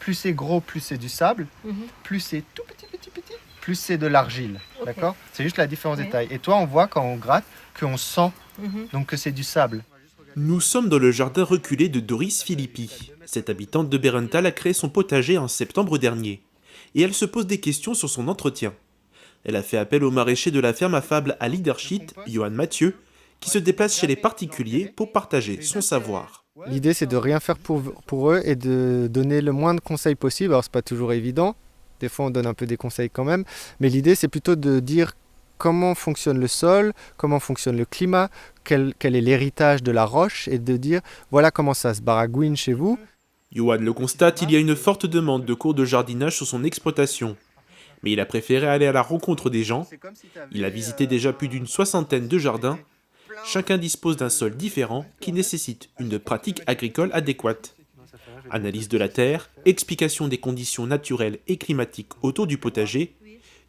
plus c'est gros, plus c'est du sable, plus c'est tout petit, plus c'est de l'argile. Ok. D'accord? C'est juste la différence Oui. des tailles. Et toi, on voit quand on gratte qu'on sent donc que c'est du sable. Nous sommes dans le jardin reculé de Doris Philippi. Cette habitante de Bérenthal a créé son potager en septembre dernier. Et elle se pose des questions sur son entretien. Elle a fait appel au maraîcher de la ferme affable à Leadership, Johan Mathieu, qui se déplace chez les particuliers pour partager son savoir. L'idée, c'est de rien faire pour eux et de donner le moins de conseils possible. Alors, c'est pas toujours évident. Des fois, on donne un peu des conseils quand même. Mais l'idée, c'est plutôt de dire comment fonctionne le sol, comment fonctionne le climat, quel est l'héritage de la roche et de dire voilà comment ça se baragouine chez vous. Johan le constate, il y a une forte demande de cours de jardinage sur son exploitation. Mais il a préféré aller à la rencontre des gens. Il a visité déjà plus d'une soixantaine de jardins. Chacun dispose d'un sol différent qui nécessite une pratique agricole adéquate. Analyse de la terre, explication des conditions naturelles et climatiques autour du potager,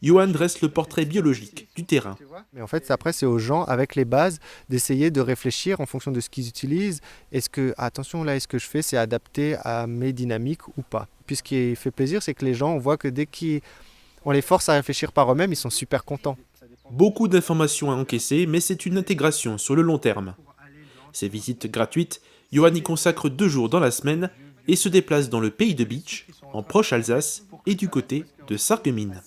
Johan dresse le portrait biologique du terrain. Mais en fait, après, c'est aux gens, avec les bases, d'essayer de réfléchir en fonction de ce qu'ils utilisent. Est-ce que, attention, là, est-ce que je fais, c'est adapté à mes dynamiques ou pas? Puis ce qui fait plaisir, c'est que les gens, on voit que dès qu'on les force à réfléchir par eux-mêmes, ils sont super contents. Beaucoup d'informations à encaisser, mais c'est une intégration sur le long terme. Ces visites gratuites, Johan y consacre 2 jours dans la semaine et se déplace dans le pays de Bitche, en proche Alsace et du côté de Sarreguemines.